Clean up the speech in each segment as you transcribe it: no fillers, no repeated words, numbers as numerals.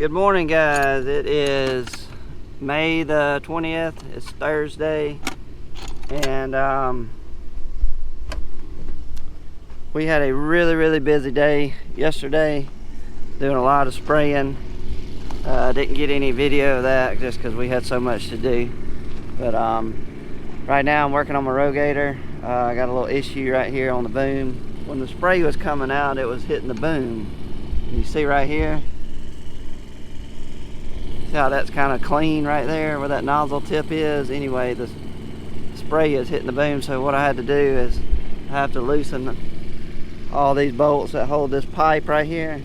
Good morning, guys. It is May the 20th. It's Thursday, and we had a really busy day yesterday, doing a lot of spraying. Didn't get any video of that just because we had so much to do. But right now I'm working on my Rogator. I got a little issue right here on the boom. When the spray was coming out, it was hitting the boom. You see right here, see how that's kind of clean right there where that nozzle tip is. Anyway, the spray is hitting the boom, so what I had to do is I have to loosen all these bolts that hold this pipe right here,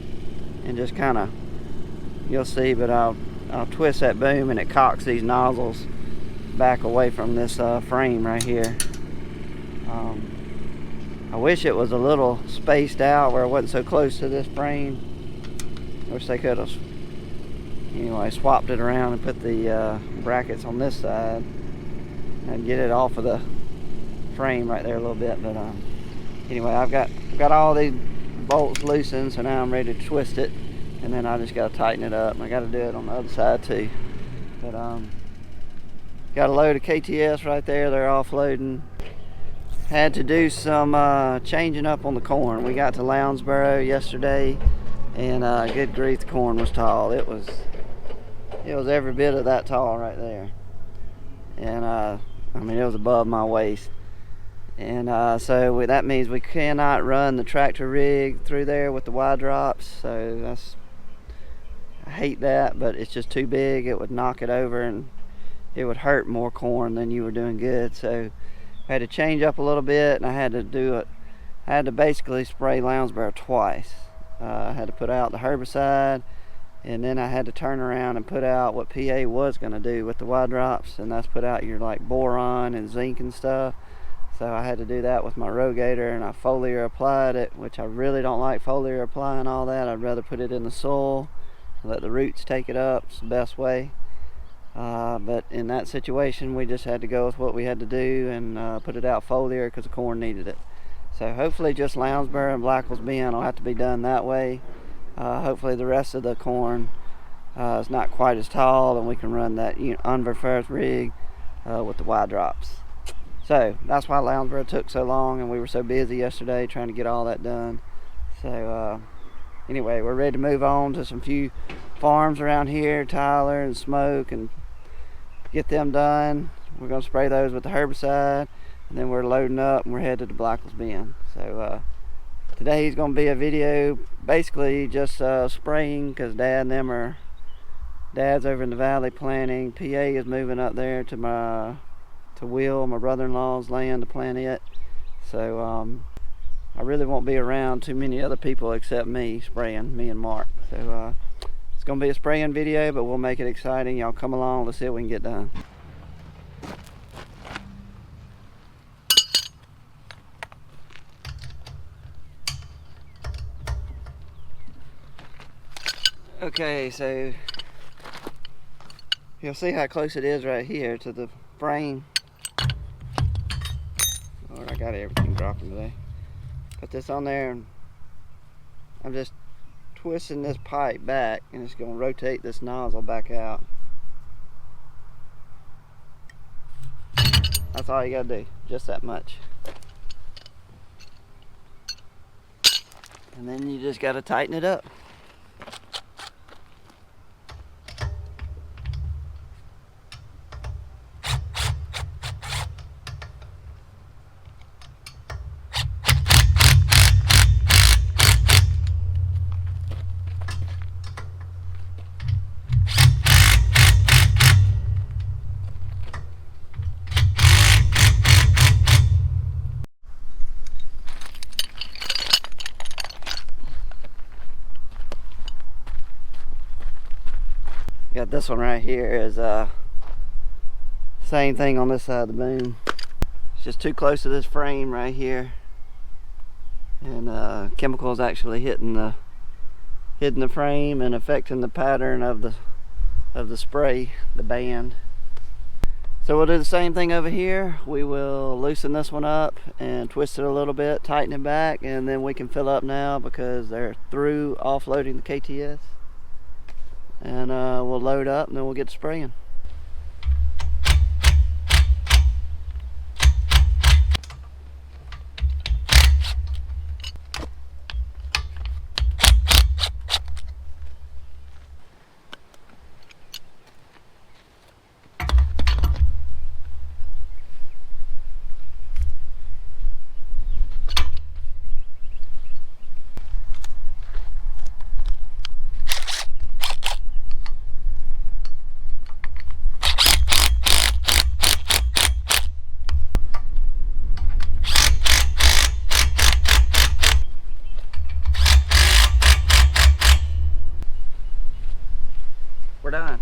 and just kind of, you'll see, but I'll twist that boom and it cocks these nozzles back away from this frame right here. I wish it was a little spaced out where it wasn't so close to this frame. Wish they could have, anyway, swapped it around and put the brackets on this side and get it off of the frame right there a little bit. But anyway, I've got all these bolts loosened, so now I'm ready to twist it, and then I just got to tighten it up. I got to do it on the other side too. But got a load of KTS right there. They're offloading. Had to do some changing up on the corn. We got to Lounsboro yesterday, and good grief, the corn was tall. It was every bit of that tall right there, and I mean, it was above my waist. And so that means we cannot run the tractor rig through there with the Y drops. So I hate that, but it's just too big. It would knock it over and it would hurt more corn than you were doing good. So I had to change up a little bit, and I had to do it. I had to basically spray Lounsboro twice. I had to put out the herbicide, and then I had to turn around and put out what PA was going to do with the Y drops, and that's put out your like boron and zinc and stuff. So I had to do that with my Rogator, and I foliar applied it, which I really don't like foliar applying all that. I'd rather put it in the soil and let the roots take it up. It's the best way. But in that situation, we just had to go with what we had to do and put it out foliar because the corn needed it. So hopefully just Lounsboro and Blackwell's Bend will have to be done that way. Hopefully the rest of the corn is not quite as tall, and we can run that unverferth rig with the Y drops. So that's why Lounsboro took so long, and we were so busy yesterday trying to get all that done. So anyway, we're ready to move on to some few farms around here, Tyler and Smoke, and get them done. We're going to spray those with the herbicide, and then we're loading up and we're headed to Blackwell's Bend. So today's going to be a video basically just spraying, because Dad's over in the valley planting. PA is moving up there to Will, my brother-in-law's land, to plant it. So I really won't be around too many other people except me spraying, me and Mark. So it's going to be a spraying video, but we'll make it exciting. Y'all come along, let's see what we can get done. Okay, so you'll see how close it is right here to the frame. Lord, I got everything dropping today. Put this on there, and I'm just twisting this pipe back, and it's going to rotate this nozzle back out. That's all you got to do, just that much. And then you just got to tighten it up. Got this one right here is same thing on this side of the boom. It's just too close to this frame right here, and chemicals actually hitting the frame and affecting the pattern of the spray, the band. So we'll do the same thing over here. We will loosen this one up and twist it a little bit, tighten it back, and then we can fill up now because they're through offloading the KTS. and we'll load up and then we'll get to spraying. We're done.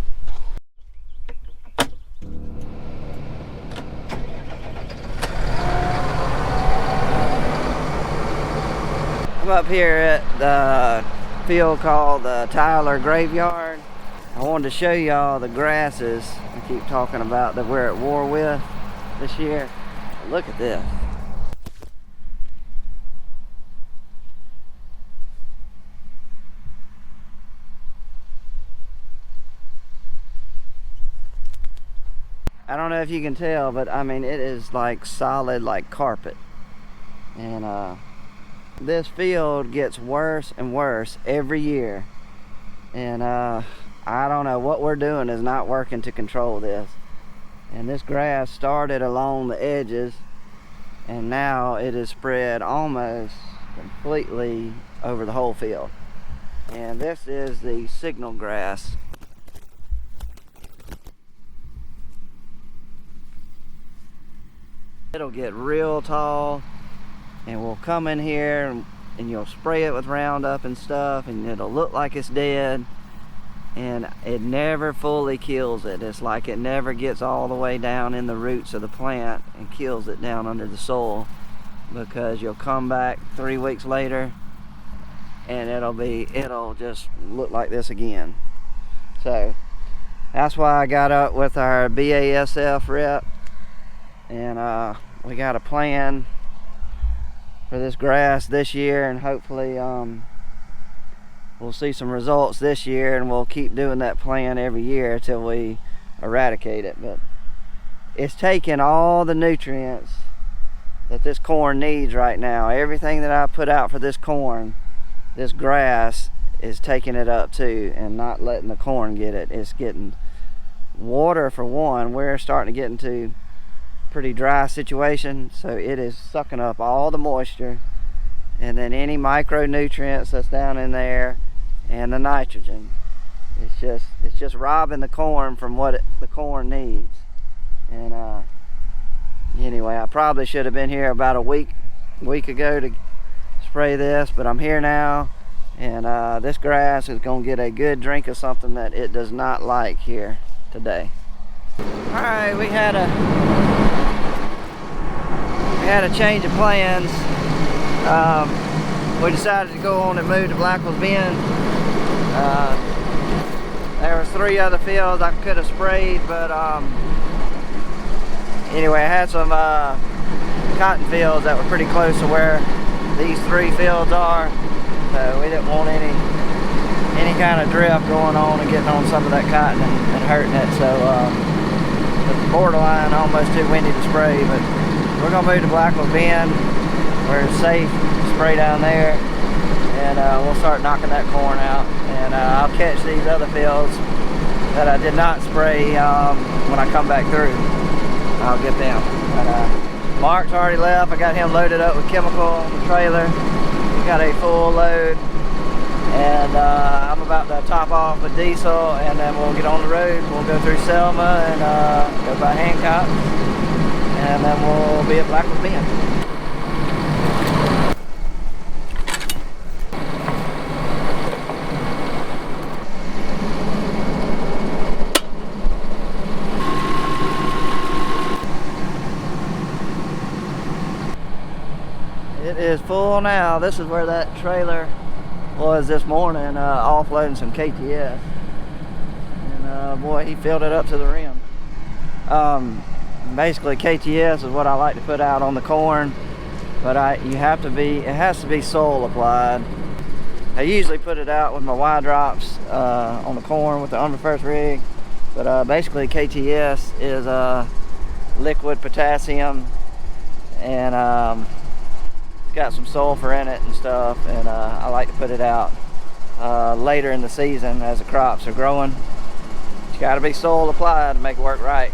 I'm up here at the field called the Tyler Graveyard. I wanted to show y'all the grasses I keep talking about that we're at war with this year. Look at this. I don't know if you can tell, but I mean it is like solid like carpet. And this field gets worse and worse every year. And I don't know, what we're doing is not working to control this. And this grass started along the edges and now it is spread almost completely over the whole field. And this is the signal grass. It'll get real tall and we'll come in here and you'll spray it with Roundup and stuff and it'll look like it's dead, and it never fully kills it. It's like it never gets all the way down in the roots of the plant and kills it down under the soil, because you'll come back 3 weeks later and it'll just look like this again. So that's why I got up with our BASF rep, and we got a plan for this grass this year, and hopefully we'll see some results this year, and we'll keep doing that plan every year till we eradicate it. But it's taking all the nutrients that this corn needs right now. Everything that I put out for this corn, this grass is taking it up too and not letting the corn get it. It's getting water for one. We're starting to get into pretty dry situation, so it is sucking up all the moisture and then any micronutrients that's down in there and the nitrogen. It's just robbing the corn from what the corn needs. And anyway, I probably should have been here about a week ago to spray this, but I'm here now, and this grass is going to get a good drink of something that it does not like here today. All right, we had a change of plans. We decided to go on and move to Blackwell's Bend. There was 3 other fields I could have sprayed, but anyway, I had some cotton fields that were pretty close to where these 3 fields are, so we didn't want any kind of drift going on and getting on some of that cotton and hurting it. So it's borderline almost too windy to spray, but we're gonna move to Blackwell's Bend where it's safe to spray down there, and we'll start knocking that corn out. And I'll catch these other fields that I did not spray when I come back through. I'll get them. But Mark's already left. I got him loaded up with chemical on the trailer. We got a full load, and I'm about to top off with diesel, and then we'll get on the road. We'll go through Selma and go by Hancock, and then we'll be at Blackwell's Bend. It is full now. This is where that trailer was this morning, offloading some KTS. And boy, he filled it up to the rim. Basically KTS is what I like to put out on the corn, but it has to be soil applied. I usually put it out with my Y drops on the corn with the on the first rig, but basically KTS is liquid potassium, and it's got some sulfur in it and stuff, and I like to put it out later in the season as the crops are growing. It's got to be soil applied to make it work right.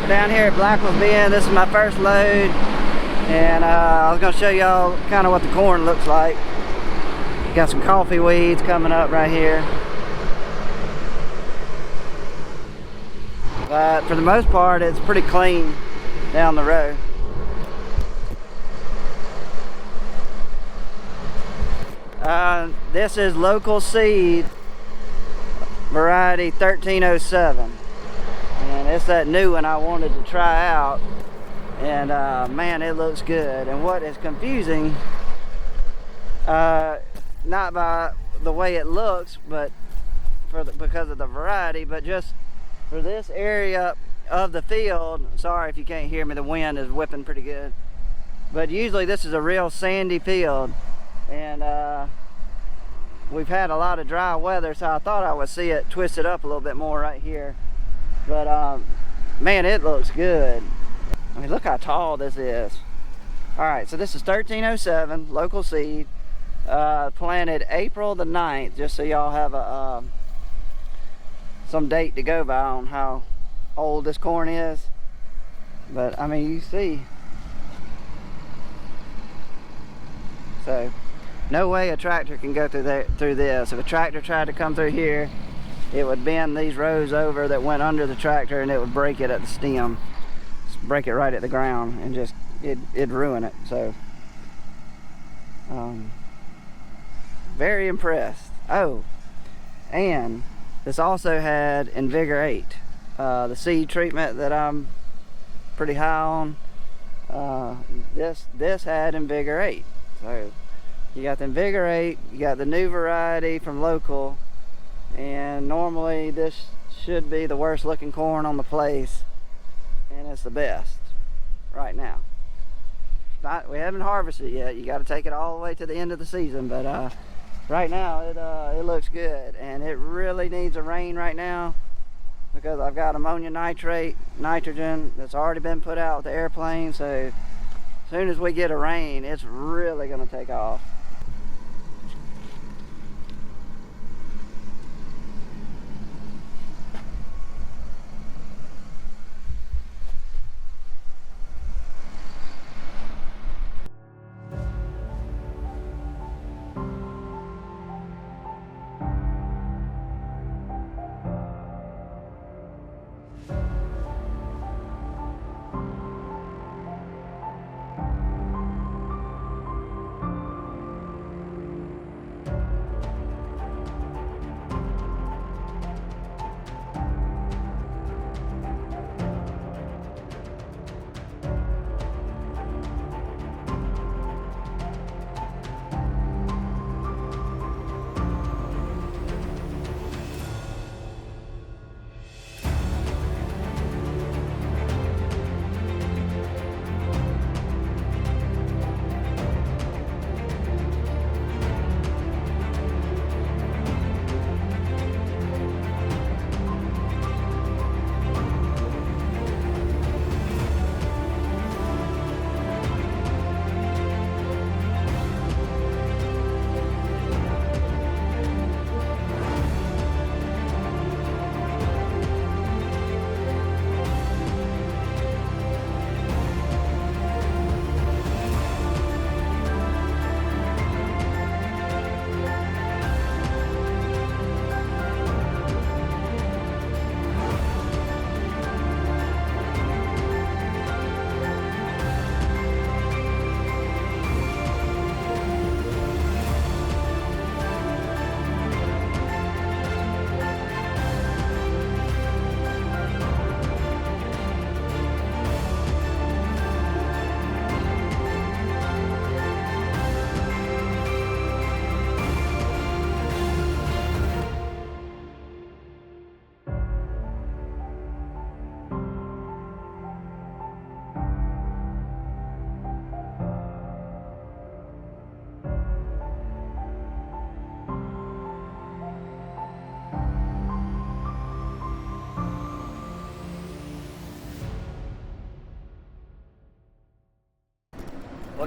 Down here at Blackwell's Bend, this is my first load, and I was going to show y'all kind of what the corn looks like. Got some coffee weeds coming up right here, but for the most part it's pretty clean down the row. This is local seed variety 1307. And it's that new one I wanted to try out, and man, it looks good. And what is confusing, not by the way it looks, but because of the variety, but just for this area of the field. Sorry if you can't hear me, the wind is whipping pretty good. But usually this is a real sandy field, and we've had a lot of dry weather, so I thought I would see it twisted up a little bit more right here. But man, it looks good. I mean, look how tall this is. All right, so this is 1307 local seed, planted April the 9th, just so y'all have a some date to go by on how old this corn is. But I mean, you see, so no way a tractor can go through this. If a tractor tried to come through here, it would bend these rows over that went under the tractor, and it would break it at the stem, break it right at the ground, and just it'd ruin it. So very impressed. Oh, and this also had Invigorate, the seed treatment that I'm pretty high on. This had Invigorate. So you got the Invigorate, you got the new variety from local. And normally this should be the worst looking corn on the place, and it's the best right now. We haven't harvested it yet. You got to take it all the way to the end of the season, but right now it looks good, and it really needs a rain right now because I've got ammonia nitrate, nitrogen that's already been put out with the airplane. So as soon as we get a rain, it's really going to take off.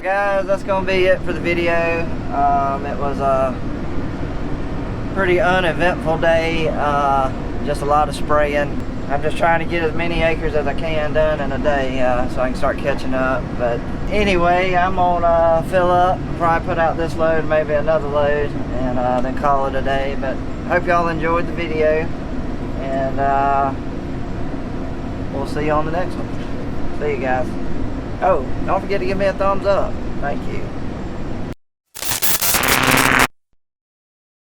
guys, that's gonna be it for the video. It was a pretty uneventful day, just a lot of spraying. I'm just trying to get as many acres as I can done in a day, so I can start catching up. But anyway, I'm gonna fill up, probably put out this load, maybe another load, and then call it a day. But hope y'all enjoyed the video, and we'll see you on the next one. See you guys. Oh, don't forget to give me a thumbs up. Thank you.